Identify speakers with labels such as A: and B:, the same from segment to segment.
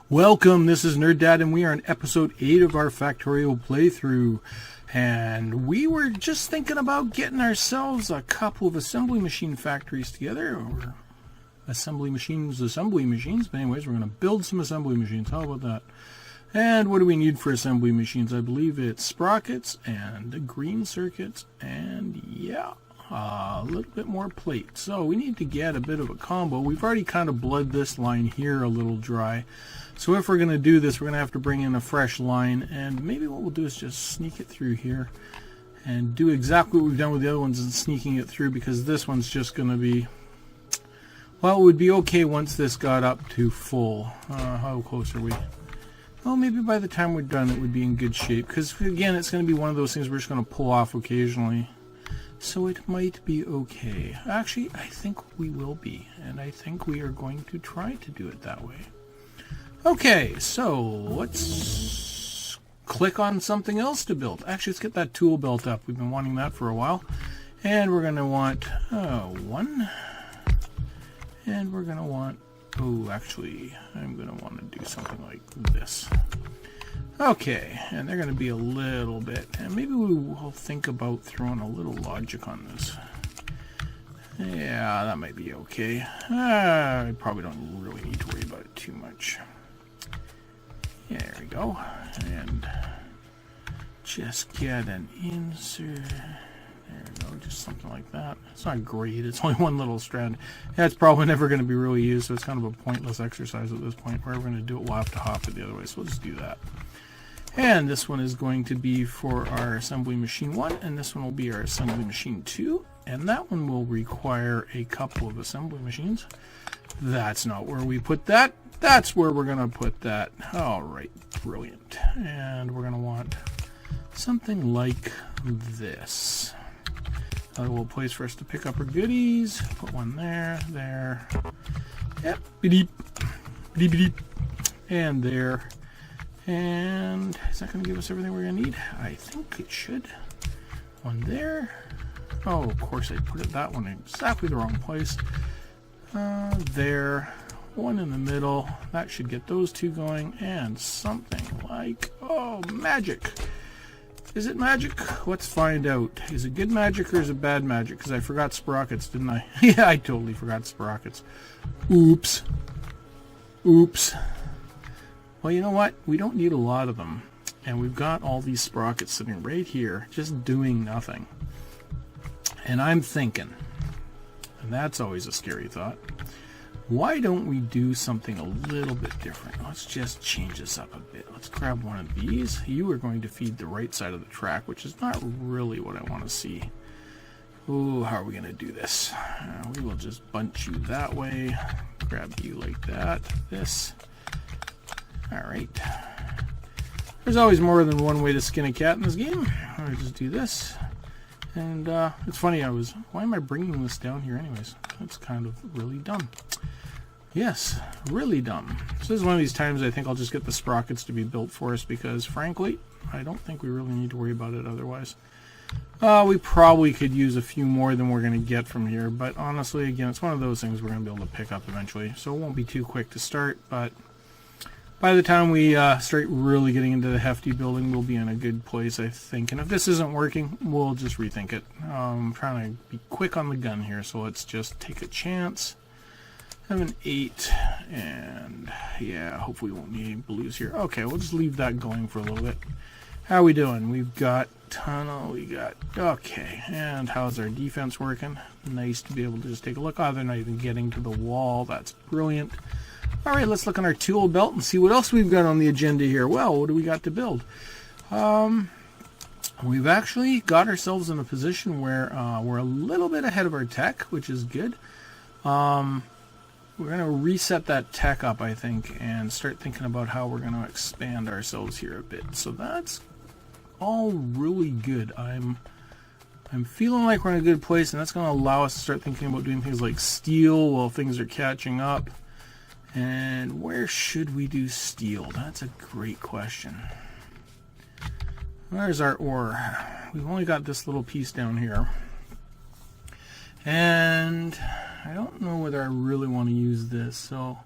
A: Welcome, this is Nerd Dad, and we are on episode 8 of our Factorio playthrough. And we were just thinking about getting ourselves a couple of assembly machine factories together, or assembly machines, but anyways, we're going to build some assembly machines. How about that? And what do we need for assembly machines? I believe it's sprockets and green circuits, and yeah, a little bit more plate. So we need to get a bit of a combo. We've already kind of bled this line here a little dry. So if we're going to do this, we're going to have to bring in a fresh line, and maybe what we'll do is just sneak it through here and do exactly what we've done with the other ones and sneaking it through, because this one's just going to be, well, it would be okay once this got up to full. How close are we? Well, maybe by the time we're done it would be in good shape, because again, it's going to be one of those things we're just going to pull off occasionally. So it might be okay. Actually, I think we will be, and I think we are going to try to do it that way. Okay, so let's click on something else to build. Actually, let's get that tool belt up. We've been wanting that for a while. And we're going to want one. And we're going to want, oh, actually, I'm going to want to do something like this. Okay, and they're going to be a little bit, and maybe we will think about throwing a little logic on this. Yeah, that might be okay. I probably don't really need to worry about it too much. Yeah, there we go. And just get an insert. There we go, just something like that. It's not great, it's only one little strand. That's probably never going to be really used, so it's kind of a pointless exercise at this point. Wherever we're going to do it, we'll have to hop it the other way, so we'll just do that. And this one is going to be for our assembly machine 1, and this one will be our assembly machine 2, and that one will require a couple of assembly machines. That's not where we put that. That's where we're going to put that. Alright, brilliant. And we're going to want something like this. A little place for us to pick up our goodies. Put one there, there. Yep, beep, beep, beep, and there. And is that going to give us everything we're going to need? I think it should. One there. Oh, of course I put that one in exactly the wrong place. There. One in the middle. That should get those two going. And something like, oh, magic. Is it magic? Let's find out. Is it good magic or is it bad magic? Because I forgot sprockets, didn't I? Yeah, I totally forgot sprockets. Oops. Oops. Well, you know what? We don't need a lot of them. And we've got all these sprockets sitting right here, just doing nothing. And I'm thinking, and that's always a scary thought, why don't we do something a little bit different? Let's just change this up a bit. Let's grab one of these. You are going to feed the right side of the track, which is not really what I want to see. Ooh, how are we going to do this? We will just bunch you that way. Grab you like that. This. Alright. There's always more than one way to skin a cat in this game. I'll just do this. And it's funny, why am I bringing this down here anyways? That's kind of really dumb. Yes, really dumb. So this is one of these times I think I'll just get the sprockets to be built for us, because frankly, I don't think we really need to worry about it otherwise. We probably could use a few more than we're going to get from here, but honestly, again, it's one of those things we're going to be able to pick up eventually. So it won't be too quick to start, but by the time we start really getting into the hefty building, we'll be in a good place, I think. And if this isn't working, we'll just rethink it. I'm trying to be quick on the gun here, so let's just take a chance. Have an 8, and yeah, hopefully we won't need any blues here. Okay, we'll just leave that going for a little bit. How are we doing? We've got tunnel, okay, and how's our defense working? Nice to be able to just take a look. Oh, they're not even getting to the wall. That's brilliant. Alright, let's look on our tool belt and see what else we've got on the agenda here. Well, what do we got to build? We've actually got ourselves in a position where we're a little bit ahead of our tech, which is good. We're going to reset that tech up, I think, and start thinking about how we're going to expand ourselves here a bit. So that's all really good. I'm feeling like we're in a good place, and that's going to allow us to start thinking about doing things like steel while things are catching up. And where should we do steel? That's a great question. Where's our ore? We've only got this little piece down here. And I don't know whether I really want to use this, so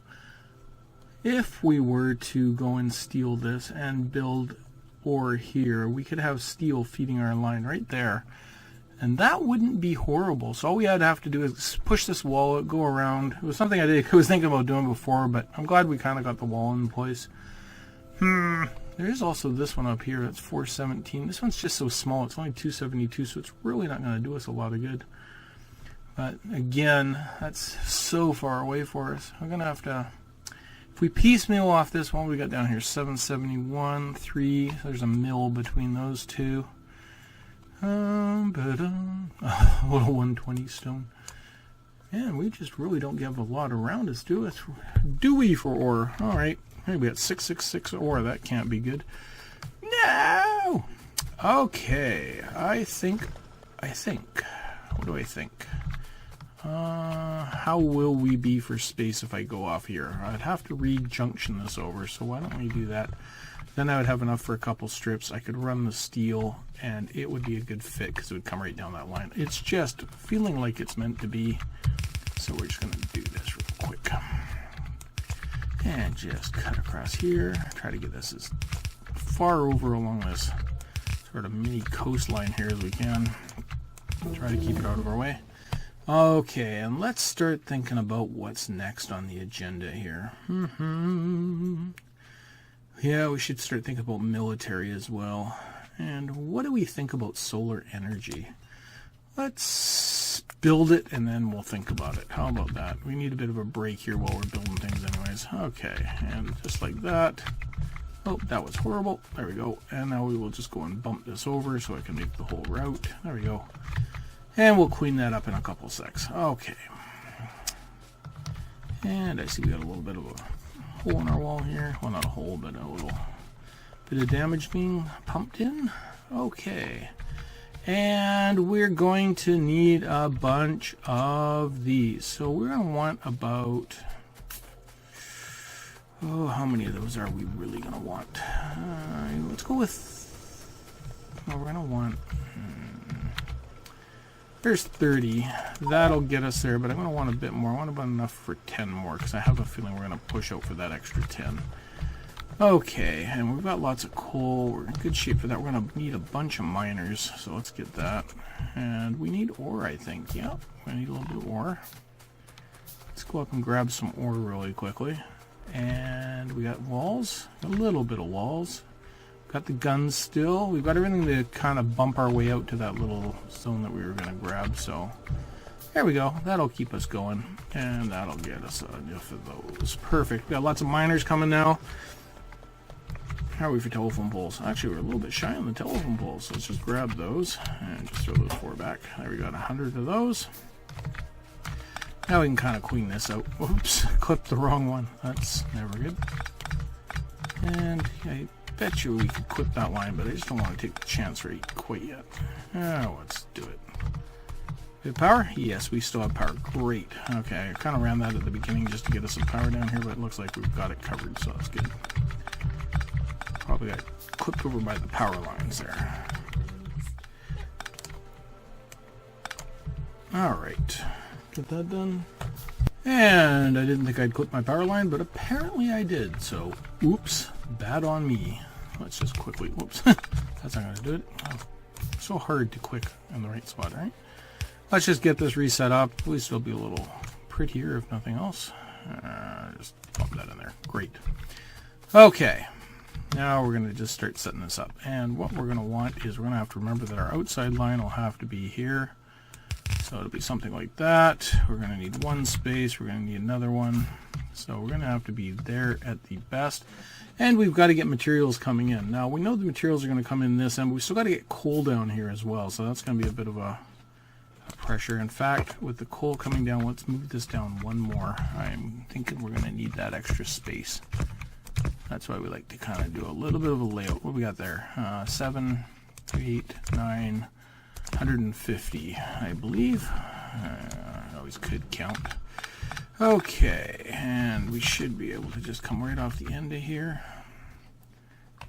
A: if we were to go and steal this and build ore here, we could have steel feeding our line right there. And that wouldn't be horrible. So all we had to have to do is push this wall, go around. It was something I was thinking about doing before, but I'm glad we kind of got the wall in place. There is also this one up here. That's 417. This one's just so small. It's only 272, so it's really not going to do us a lot of good. But again, that's so far away for us. We're going to have to... If we piecemeal off this one, we got down here 771, 3. There's a mill between those two. A little 120 stone. And we just really don't have a lot around us, do we, for ore? Alright. Hey, we got 666 ore. That can't be good. No! Okay. I think. What do I think? How will we be for space if I go off here? I'd have to re-junction this over, so why don't we do that? Then I would have enough for a couple strips. I could run the steel, and it would be a good fit because it would come right down that line. It's just feeling like it's meant to be, so we're just going to do this real quick. And just cut across here. Try to get this as far over along this sort of mini coastline here as we can. Try to keep it out of our way. Okay, and let's start thinking about what's next on the agenda here. Yeah, we should start thinking about military as well. And what do we think about solar energy? Let's build it and then we'll think about it. How about that? We need a bit of a break here while we're building things anyways. Okay, and just like that. Oh, that was horrible. There we go. And now we will just go and bump this over so I can make the whole route. There we go. And we'll clean that up in a couple secs. Okay. And I see we got a little bit of a hole in our wall here. Well, not a hole, but a little bit of damage being pumped in. Okay. And we're going to need a bunch of these. So we're going to want about... Oh, how many of those are we really going to want? Let's go with... Well, we're going to want... There's 30. That'll get us there, but I'm going to want a bit more. I want about enough for 10 more, because I have a feeling we're going to push out for that extra 10. Okay, and we've got lots of coal. We're in good shape for that. We're going to need a bunch of miners, so let's get that. And we need ore, I think. Yeah, we need a little bit of ore. Let's go up and grab some ore really quickly. And we got walls. A little bit of walls. Got the guns still. We've got everything to kind of bump our way out to that little zone that we were going to grab. So there we go. That'll keep us going. And that'll get us enough of those. Perfect. We got lots of miners coming now. How are we for telephone poles? Actually, we're a little bit shy on the telephone poles. So let's just grab those and just throw those 4 back. There we got 100 of those. Now we can kind of clean this out. Oops, clipped the wrong one. That's never good. And I bet you we could clip that line, but I just don't want to take the chance right quite yet. Oh, let's do it. We have power? Yes, we still have power. Great. Okay, I kind of ran that at the beginning just to get us some power down here, but it looks like we've got it covered, so that's good. Probably got clipped over by the power lines there. Alright. Get that done. And I didn't think I'd clip my power line, but apparently I did, so oops. Bad on me. Let's just quickly, whoops, that's not going to do it. Oh, so hard to click in the right spot, right? Let's just get this reset up. At least it'll be a little prettier if nothing else. Just bump that in there. Great. Okay. Now we're going to just start setting this up. And what we're going to want is we're going to have to remember that our outside line will have to be here. So it'll be something like that. We're going to need one space. We're going to need another one. So we're going to have to be there at the best. And we've got to get materials coming in. Now, we know the materials are going to come in this end, but we still got to get coal down here as well. So that's going to be a bit of a pressure. In fact, with the coal coming down, let's move this down one more. I'm thinking we're going to need that extra space. That's why we like to kind of do a little bit of a layout. What we got there? 7, 8, 9, 150, I believe. I always could count. Okay, and we should be able to just come right off the end of here.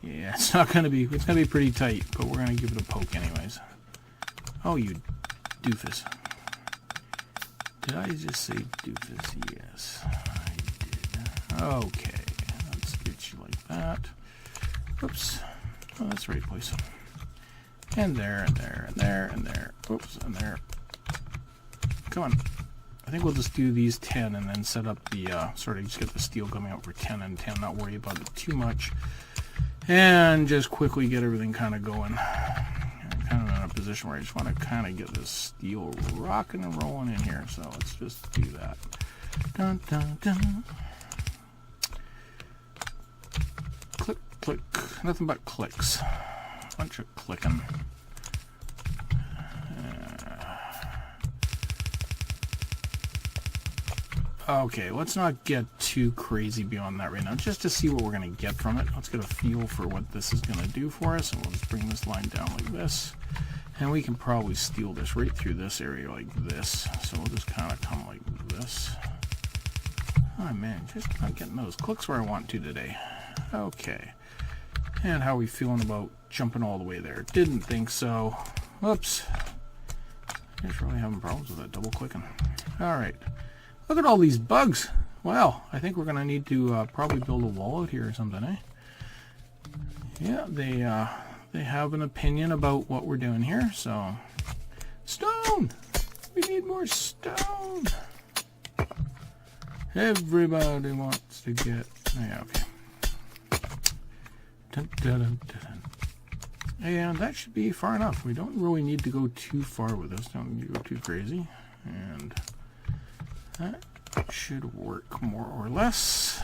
A: Yeah, it's gonna be pretty tight, but we're gonna give it a poke anyways. Oh, you doofus. Did I just say doofus? Yes, I did. Okay, that. Oops. Oh, that's the right place. And there, and there, and there, and there. Oops, and there. Come on. I think we'll just do these 10 and then set up the, sort of just get the steel coming out for 10 and 10, not worry about it too much. And just quickly get everything kind of going. I'm kind of in a position where I just want to kind of get this steel rocking and rolling in here. So let's just do that. Dun, dun, dun. Click, click. Nothing but clicks. Bunch of clicking. Okay, let's not get too crazy beyond that right now, just to see what we're going to get from it. Let's get a feel for what this is going to do for us, and we'll just bring this line down like this. And we can probably steel this right through this area like this. So we'll just kind of come like this. Oh man, just not getting those clicks where I want to today. Okay. And how are we feeling about jumping all the way there? Didn't think so. Whoops. Just really having problems with that double clicking. Alright. Look at all these bugs. Wow, I think we're going to need to probably build a wall out here or something, eh? Yeah, they have an opinion about what we're doing here, so... Stone! We need more stone! Everybody wants to get... Yeah, okay. Dun, dun, dun, dun. And that should be far enough. We don't really need to go too far with this. Don't need to go too crazy. And... that should work more or less.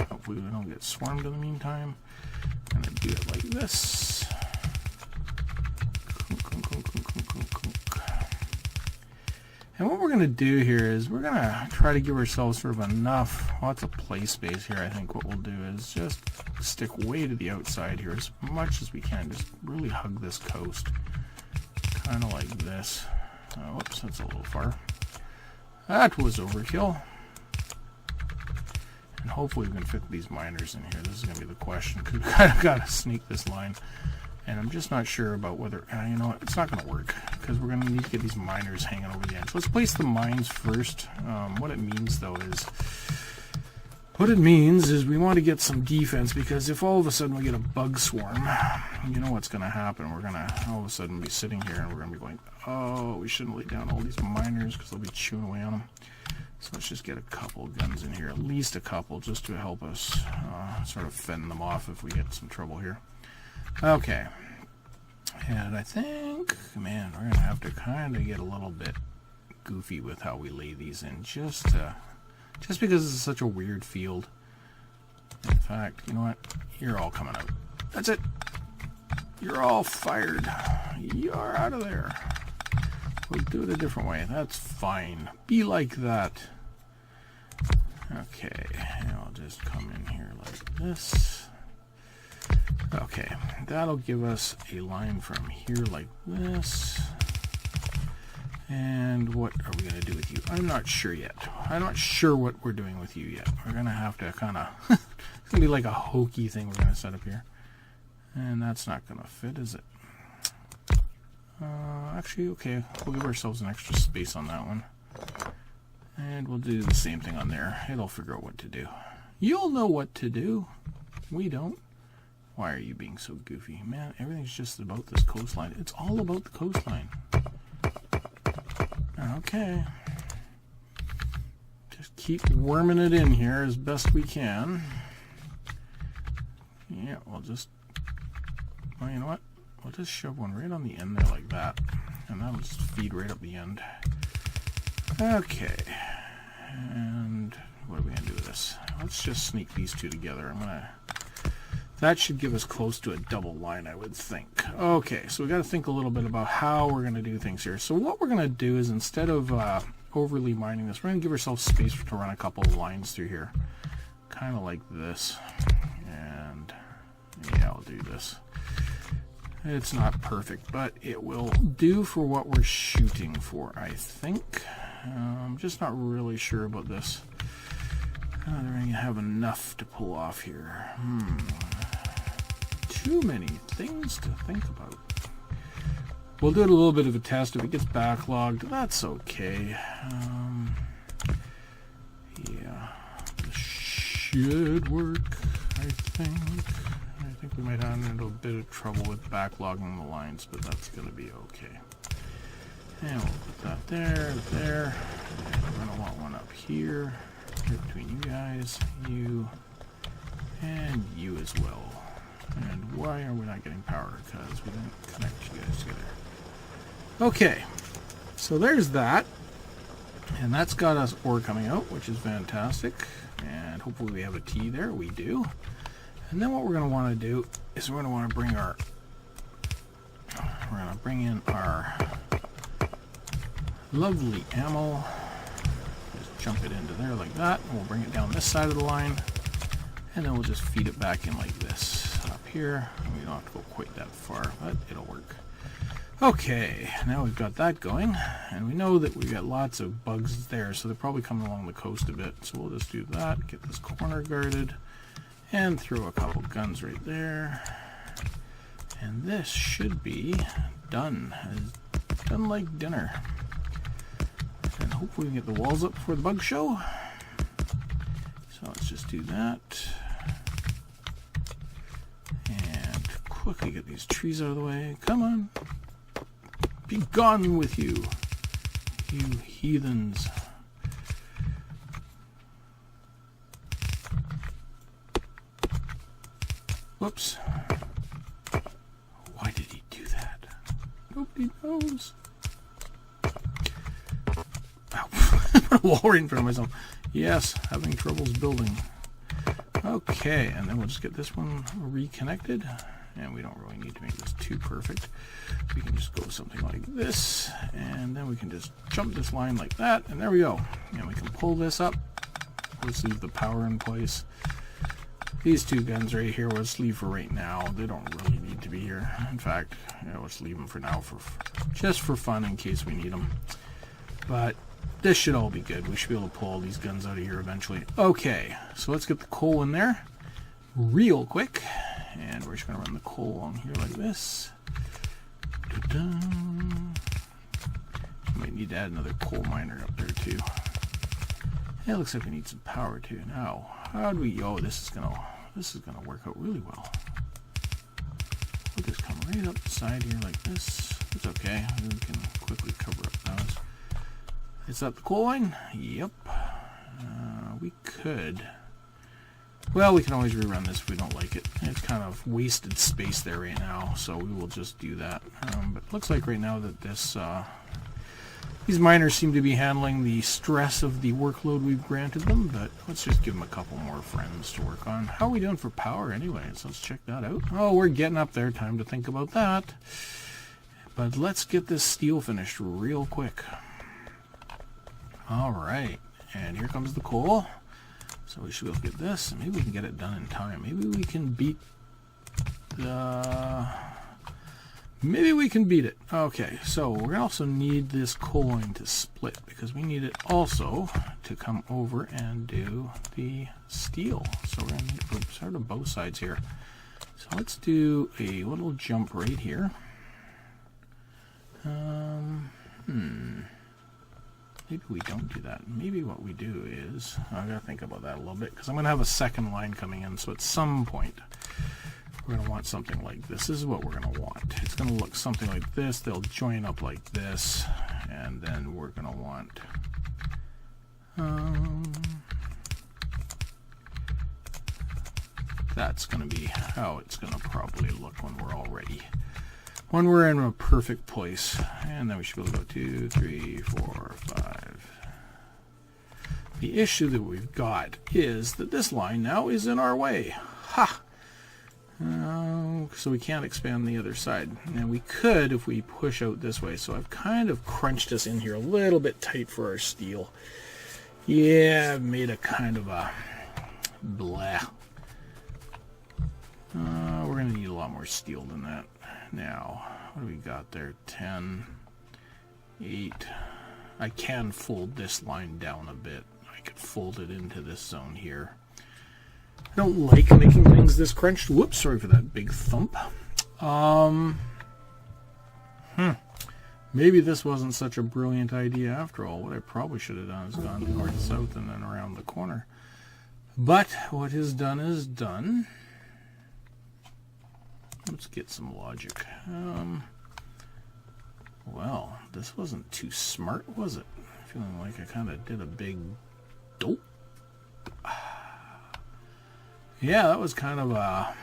A: Hopefully we don't get swarmed in the meantime. I'm going to do it like this. And what we're going to do here is we're going to try to give ourselves sort of enough, lots of play space here. I think what we'll do is just stick way to the outside here as much as we can. Just really hug this coast. Kind of like this. Whoops, that's a little far. That was overkill. And hopefully we can fit these miners in here. This is going to be the question, because we kind of got to sneak this line. And I'm just not sure about whether... you know what? It's not going to work, because we're going to need to get these miners hanging over the edge. Let's place the mines first. What it means, though, is... what it means is we want to get some defense, because if all of a sudden we get a bug swarm, you know what's going to happen. We're going to all of a sudden be sitting here and we're going to be going, oh, we shouldn't lay down all these miners because they'll be chewing away on them. So let's just get a couple guns in here, at least a couple, just to help us sort of fend them off if we get some trouble here. Okay. And I think, man, we're going to have to kind of get a little bit goofy with how we lay these in, just because this is such a weird field. In fact, you know what? You're all coming out. That's it. You're all fired. You're out of there. We'll do it a different way. That's fine. Be like that. Okay. And I'll just come in here like this. Okay. That'll give us a line from here like this. And what are we going to do with you? I'm not sure yet. I'm not sure what we're doing with you yet. We're going to have to kind of... it's going to be like a hokey thing we're going to set up here. And that's not going to fit, is it? Actually, okay. We'll give ourselves an extra space on that one. And we'll do the same thing on there. It'll figure out what to do. You'll know what to do. We don't. Why are you being so goofy? Man, everything's just about this coastline. It's all about the coastline. Okay. Just keep worming it in here as best we can. Yeah, we'll just... well, you know what? We'll just shove one right on the end there like that. And that'll just feed right up the end. Okay. And what are we going to do with this? Let's just sneak these two together. That should give us close to a double line, I would think. Okay, so we got to think a little bit about how we're going to do things here. So what we're going to do is, instead of overly mining this, we're going to give ourselves space to run a couple of lines through here. Kind of like this. And yeah, I'll do this. It's not perfect, but it will do for what we're shooting for, I think. I'm just not really sure about this. I don't think I have enough to pull off here. Too many things to think about. We'll do it a little bit of a test. If it gets backlogged, that's okay. Yeah, this should work. I think we might have a little bit of trouble with backlogging the lines, but that's going to be okay. And we'll put that there, there. And we're going to want one up here, right between you guys, you, and you as well. And why are we not getting power? Because we didn't connect you guys together. Okay, so there's that. And that's got us ore coming out, which is fantastic. And hopefully we have a T there. We do. And then what we're going to want to do is we're going to want to bring our... We're going to bring in our lovely ammo. Just jump it into there like that. And we'll bring it down this side of the line. And then we'll just feed it back in like this up here. And we don't have to go quite that far, but it'll work. Okay, now we've got that going, and we know that we've got lots of bugs there, so they're probably coming along the coast a bit. So we'll just do that, get this corner guarded, and throw a couple guns right there. And this should be done. Done like dinner. And hopefully we can get the walls up before the bug show. So let's just do that. And quickly get these trees out of the way. Come on. Be gone with you, you heathens. Whoops. Why did he do that? Nobody knows. Ow. Put a wall right in front of myself. Yes, having troubles building. Okay, and then we'll just get this one reconnected. And we don't really need to make this too perfect. We can just go something like this, and then we can just jump this line like that, and there we go. And we can pull this up. Let's leave the power in place. These two guns right here, we'll just leave for right now. They don't really need to be here. In fact, let's leave them for now, just for fun in case we need them. But this should all be good. We should be able to pull all these guns out of here eventually. Okay, so let's get the coal in there real quick. And we're just going to run the coal along here like this. Might need to add another coal miner up there too. Yeah, it looks like we need some power too. Now, how do we? Oh, this is gonna work out really well. We'll just come right up the side here like this. It's okay. We can quickly cover up those. Is that the coal line? Yep. We could. Well, we can always rerun this if we don't like it. It's kind of wasted space there right now, so we will just do that. But it looks like right now that these miners seem to be handling the stress of the workload we've granted them, but let's just give them a couple more friends to work on. How are we doing for power anyway? So let's check that out. Oh, we're getting up there. Time to think about that. But let's get this steel finished real quick. All right, and here comes the coal. So we should be able to get this, and maybe we can get it done in time. Maybe we can beat it. Okay, so we're gonna also need this coal line to split because we need it also to come over and do the steel. So we're gonna need it from sort of both sides here. So let's do a little jump right here. Maybe we don't do that. Maybe what we do is, I gotta think about that a little bit, because I'm gonna have a second line coming in, so at some point we're gonna want something like this. This is what we're gonna want. It's gonna look something like this. They'll join up like this, and then we're gonna want that's gonna be how it's gonna probably look when we're all ready. When we're in a perfect place. And then we should be able to go 2, 3, 4, 5. The issue that we've got is that this line now is in our way. Ha! So we can't expand the other side. And we could if we push out this way. So I've kind of crunched us in here a little bit tight for our steel. Yeah, I've made a kind of a blah. We're going to need a lot more steel than that. Now, what do we got there? 10, 8. I can fold this line down a bit. I could fold it into this zone here. I don't like making things this crunched. Whoops, sorry for that big thump. Maybe this wasn't such a brilliant idea after all. What I probably should have done is gone north, south, and then around the corner. But what is done. Let's get some logic. Well, this wasn't too smart, was it? Feeling like I kind of did a big dope. Yeah, that was kind of a...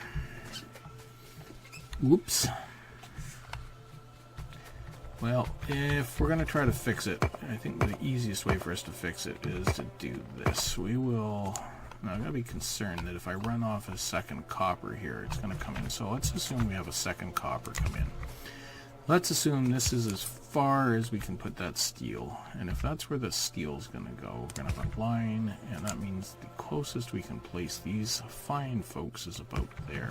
A: Whoops. Well, if we're going to try to fix it, I think the easiest way for us to fix it is to do this. We will... Now, I've got to be concerned that if I run off a second copper here, it's going to come in. So let's assume we have a second copper come in. Let's assume this is as far as we can put that steel. And if that's where the steel is going to go, we're going to have a line, and that means the closest we can place these fine folks is about there.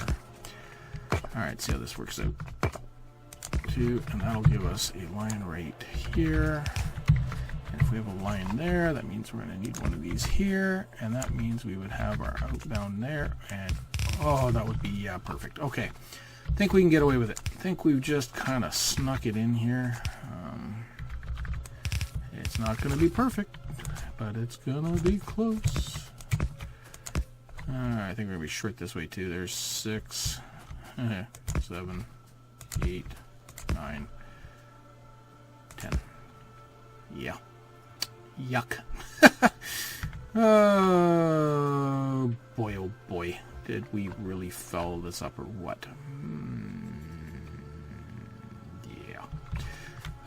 A: Alright, see how this works out. And that'll give us a line right here. And if we have a line there, that means we're going to need one of these here, and that means we would have our outbound there, and oh, that would be, yeah, perfect. Okay, I think we can get away with it. I think we've just kind of snuck it in here. It's not going to be perfect, but it's going to be close. I think we're going to be short this way too. There's 6, 7, 8, 9, 10. Yeah. Yuck. Oh boy. Did we really follow this up or what? Yeah.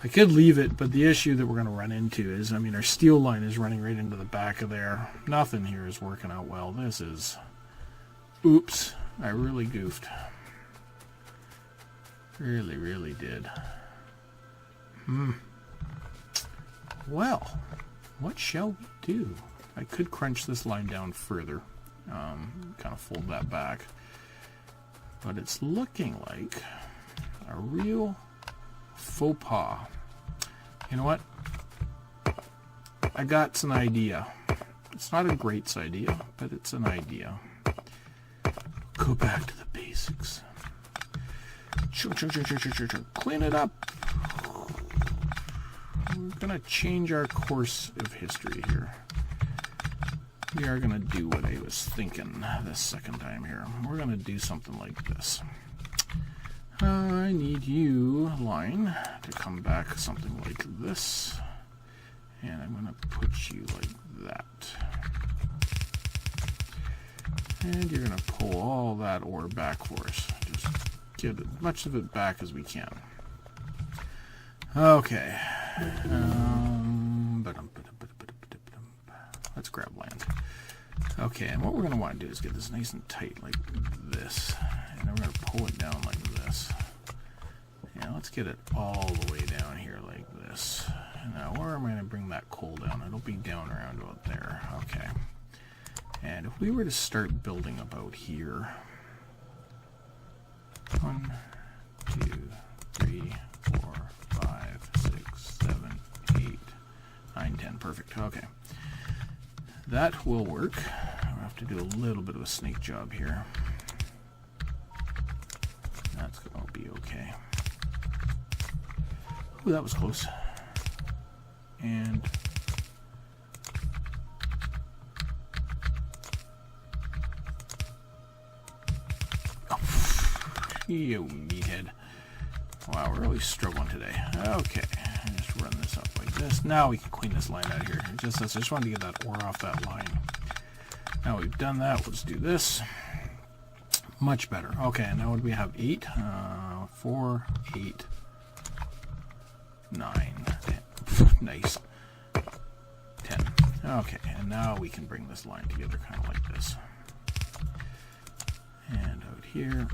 A: I could leave it, but the issue that we're going to run into is, I mean, our steel line is running right into the back of there. Nothing here is working out well. This is... Oops. I really goofed. Really did. Well, what shall we do? I could crunch this line down further. Kind of fold that back. But it's looking like a real faux pas. You know what? I got an idea. It's not a great idea, but it's an idea. Go back to the basics. Clean it up. We're going to change our course of history here. We are going to do what I was thinking this second time here. We're going to do something like this. I need you, line, to come back something like this. And I'm going to put you like that. And you're going to pull all that ore back for us. Just get as much of it back as we can. Okay. Let's grab land. Okay, and what we're going to want to do is get this nice and tight like this. And then we're going to pull it down like this. And let's get it all the way down here like this. Now, where am I going to bring that coal down? It'll be down around about there. Okay. And if we were to start building about here. 1, 2, 3, 4, 5, 6, 7, 8, 9, 10. Perfect. Okay. That will work. I'll have to do a little bit of a snake job here. That's going to be okay. Ooh, that was close. And you meathead. Wow, we're really struggling today. Okay, just run this up like this. Now we can clean this line out of here. I just wanted to get that ore off that line. Now we've done that, let's do this. Much better. Okay, now what do we have? 8, 4, 8, 9, 10. Nice. 10. Okay, and now we can bring this line together kind of like this. And out here.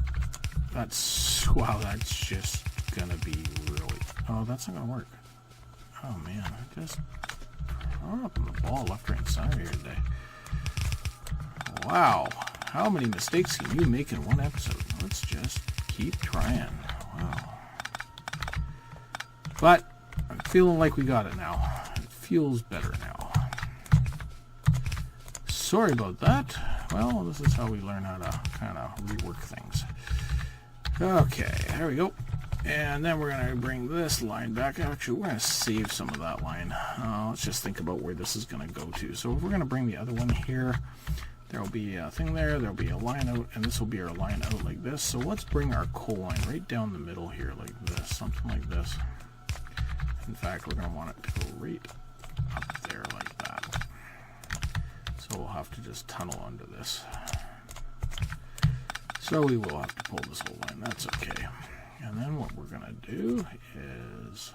A: That's, wow, that's just gonna be really, oh, that's not gonna work. Oh man, I just up on the ball left, right, and center here today. Wow, how many mistakes can you make in one episode? Let's just keep trying. Wow. But I'm feeling like we got it now. It feels better now. Sorry about that. Well, this is how we learn how to kind of rework things. Okay, there we go. And then we're going to bring this line back. Actually, we're going to save some of that line. Let's just think about where this is going to go to. So if we're going to bring the other one here, There'll be a thing there, there'll be a line out, and this will be our line out like this. So let's bring our coal line right down the middle here like this, something like this. In fact, we're going to want it to go right up there like that. So we'll have to just tunnel under this. So we will have to pull this whole line, that's okay. And then what we're going to do is...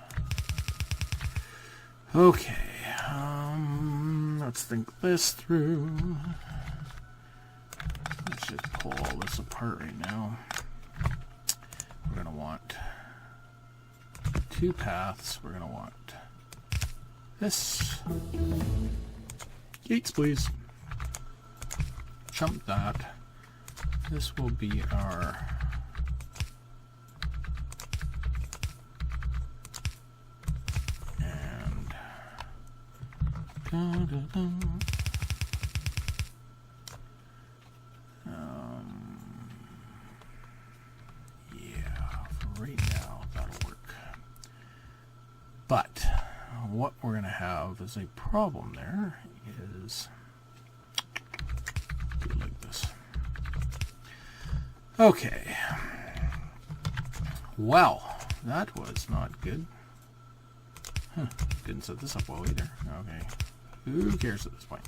A: Okay, let's think this through. Let's just pull all this apart right now. We're going to want 2 paths. We're going to want this. Gates, please. Jump that. This will be our... yeah, for right now, that'll work. But what we're going to have is a problem there is, do it like this. Okay. Well, that was not good. Huh, didn't set this up well either. Okay. Who cares at this point?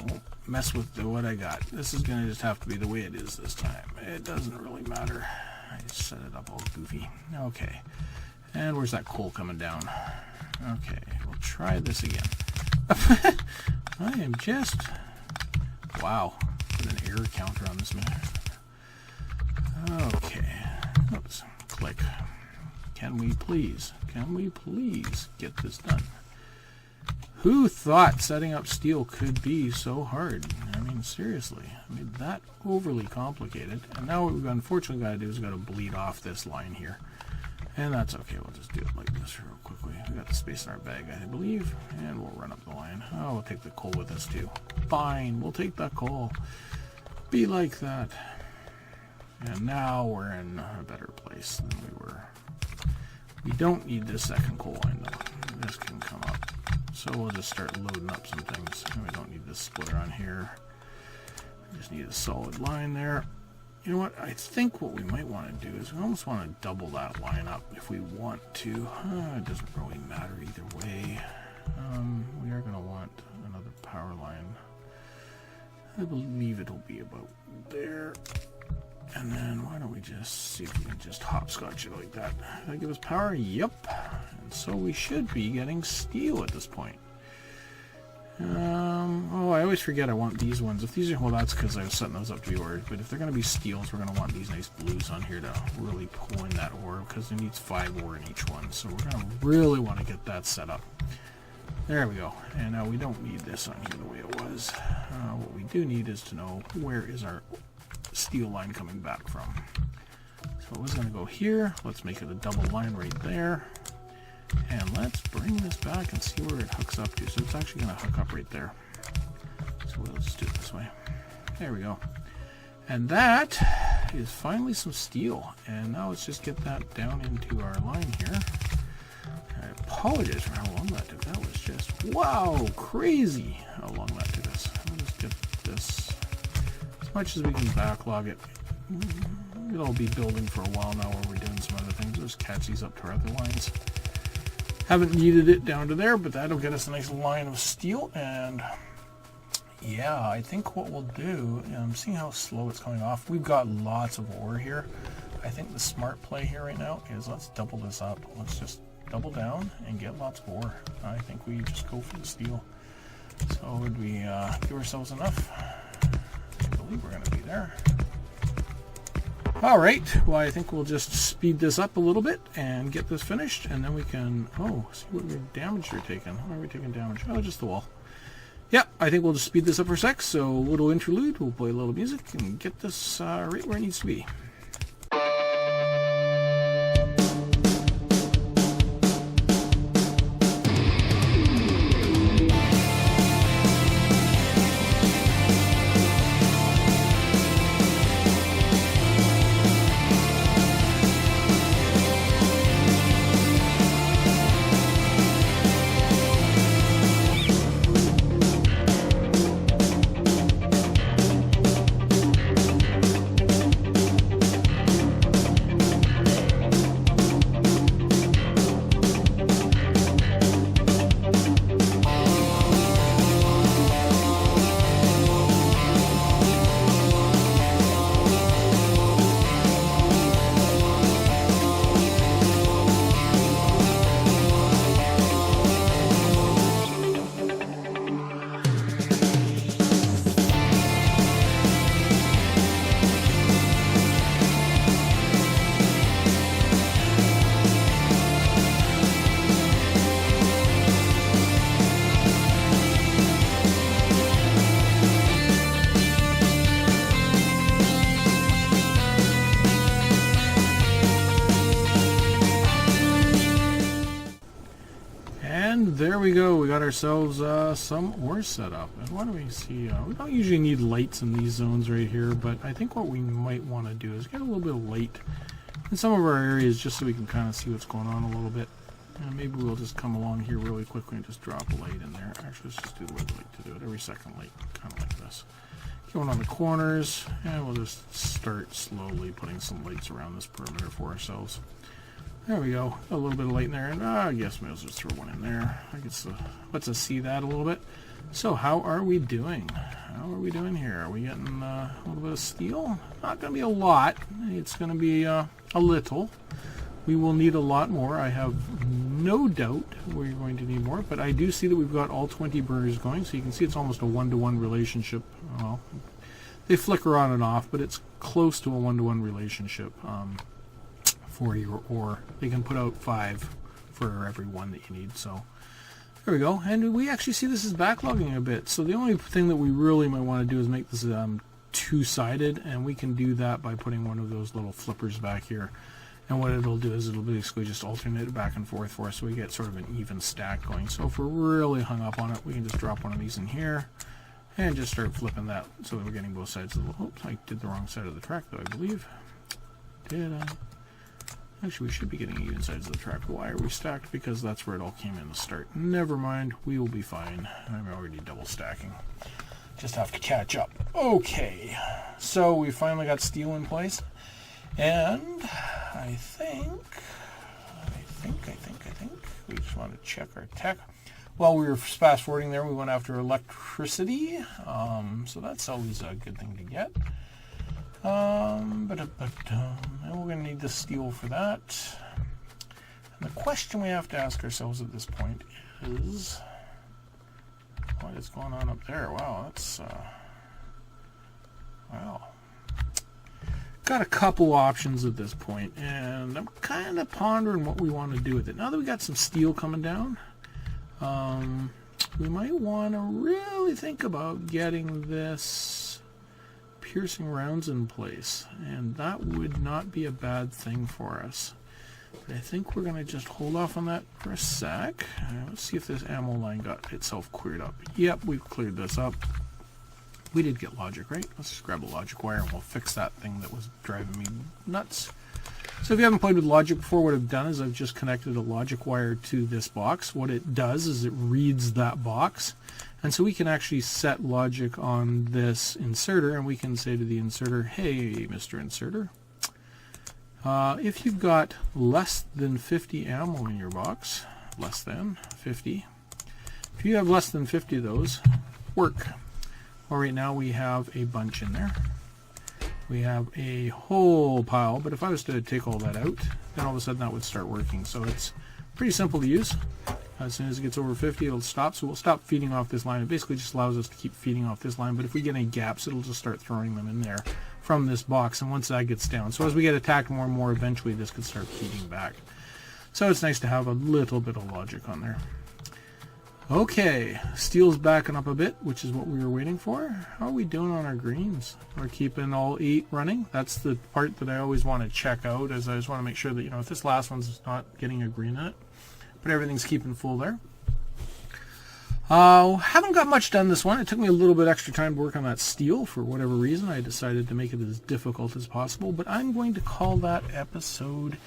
A: Won't mess with what I got. This is going to just have to be the way it is this time. It doesn't really matter. I just set it up all goofy. Okay. And where's that coal coming down? Okay, we'll try this again. I am just... Wow. Put an error counter on this minute. Okay. Oops. Click. Can we please get this done? Who thought setting up steel could be so hard? I mean, seriously. I made that overly complicated. And now what we've unfortunately got to do is got to bleed off this line here. And that's okay. We'll just do it like this real quickly. We got the space in our bag, I believe. And we'll run up the line. Oh, we'll take the coal with us too. Fine. We'll take that coal. Be like that. And now we're in a better place than we were. We don't need this second coal line though. This can come up. So we'll just start loading up some things. And we don't need this splitter on here. We just need a solid line there. You know what? I think what we might want to do is we almost want to double that line up if we want to. It doesn't really matter either way. We are going to want another power line. I believe it'll be about there. And then why don't we just see if we can just hopscotch it like that. Does that give us power? Yep. And so we should be getting steel at this point. Oh, I always forget I want these ones. If these are, well, that's because I was setting those up to be ores. But if they're going to be steels, we're going to want these nice blues on here to really pull in that ore because it needs 5 ore in each one. So we're going to really want to get that set up. There we go. And now we don't need this on here the way it was. What we do need is to know where is our steel line coming back from. So it was going to go here. Let's make it a double line right there. And let's bring this back and see where it hooks up to. So it's actually going to hook up right there. So we'll just do it this way. There we go. And that is finally some steel. And now let's just get that down into our line here. I apologize for how long that took. That was just, wow, crazy how long that took us. We'll just get this as much as we can backlog it. It'll be building for a while now while we're doing some other things. We'll just catch these up to our other lines. Haven't needed it down to there, but that'll get us a nice line of steel. And yeah, I think what we'll do, I'm seeing how slow it's coming off. We've got lots of ore here. I think the smart play here right now is let's double this up. Let's just double down and get lots of ore. I think we just go for the steel. So would we give ourselves enough? I believe we're going to be there. Alright, well I think we'll just speed this up a little bit and get this finished, and then we can, see what damage you're taking. Why are we taking damage? Oh, just the wall. Yeah, I think we'll just speed this up for a sec, so a little interlude, we'll play a little music and get this right where it needs to be. there we go. We got ourselves some ore set up. And what do we see? We don't usually need lights in these zones right here, but I think what we might want to do is get a little bit of light in some of our areas just so we can kind of see what's going on a little bit. And maybe we'll just come along here really quickly and just drop a light in there. Actually, let's just do the way we like to do it. Every second light, kind of like this. Going on the corners, and we'll just start slowly putting some lights around this perimeter for ourselves. There we go. A little bit of light in there, and I guess maybe I'll just throw one in there. I guess lets us see that a little bit. So how are we doing? How are we doing here? Are we getting a little bit of steel? Not going to be a lot. It's going to be a little. We will need a lot more. I have no doubt we're going to need more, but I do see that we've got all 20 burners going, so you can see it's almost a one-to-one relationship. Well, they flicker on and off, but it's close to a one-to-one relationship for your ore. They can put out 5 for every one that you need, so there we go. And we actually see this is backlogging a bit, so the only thing that we really might want to do is make this two-sided, and we can do that by putting one of those little flippers back here. And what it'll do is it'll basically just alternate it back and forth for us, so we get sort of an even stack going. So if we're really hung up on it, we can just drop one of these in here and just start flipping that so that we're getting both sides of the... Oops, I did the wrong side of the track, though, I believe. Did I? Actually, we should be getting even sides of the track. Why are we stacked? Because that's where it all came in to start. Never mind, we will be fine. I'm already double stacking. Just have to catch up. Okay, so we finally got steel in place. And I think we just want to check our tech. While we were fast forwarding there, we went after electricity. So that's always a good thing to get. And we're going to need the steel for that. And the question we have to ask ourselves at this point is, what is going on up there? Wow, that's wow. Got a couple options at this point, and I'm kind of pondering what we want to do with it. Now that we got some steel coming down, we might want to really think about getting this piercing rounds in place, and that would not be a bad thing for us. But I think we're going to just hold off on that for a sec. Let's see if this ammo line got itself cleared up. Yep, we've cleared this up. We did get logic, right? Let's just grab a logic wire and we'll fix that thing that was driving me nuts. So if you haven't played with logic before, what I've done is I've just connected a logic wire to this box. What it does is it reads that box. And so we can actually set logic on this inserter, and we can say to the inserter, hey, Mr. Inserter, if you've got less than 50 ammo in your box, less than 50, if you have less than 50 of those, work. Well, right now we have a bunch in there. We have a whole pile, but if I was to take all that out, then all of a sudden that would start working. So it's pretty simple to use. As soon as it gets over 50, it'll stop. So we'll stop feeding off this line. It basically just allows us to keep feeding off this line, but if we get any gaps, it'll just start throwing them in there from this box, and once that gets down. So as we get attacked more and more, eventually this could start feeding back. So it's nice to have a little bit of logic on there. Okay, steel's backing up a bit, which is what we were waiting for. How are we doing on our greens? We're keeping all 8 running. That's the part that I always want to check out, as I just want to make sure that, you know, if this last one's not getting a green in it, but everything's keeping full there. Haven't got much done this one. It took me a little bit extra time to work on that steel. For whatever reason, I decided to make it as difficult as possible, but I'm going to call that episode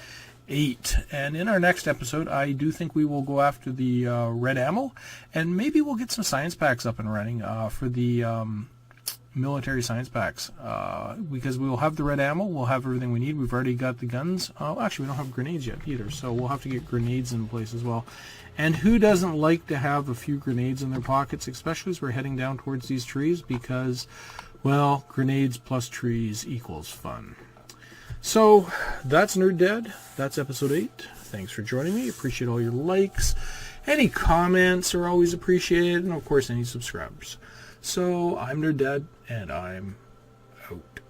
A: 8. And in our next episode, I do think we will go after the red ammo, and maybe we'll get some science packs up and running for the military science packs, because we will have the red ammo, we'll have everything we need. We've already got the guns. Actually, we don't have grenades yet either, so we'll have to get grenades in place as well. And who doesn't like to have a few grenades in their pockets, especially as we're heading down towards these trees, because, well, grenades plus trees equals fun. So that's Nerd Dad. That's episode 8. Thanks for joining me. Appreciate all your likes. Any comments are always appreciated, and of course any subscribers. So I'm Nerd Dad, and I'm out.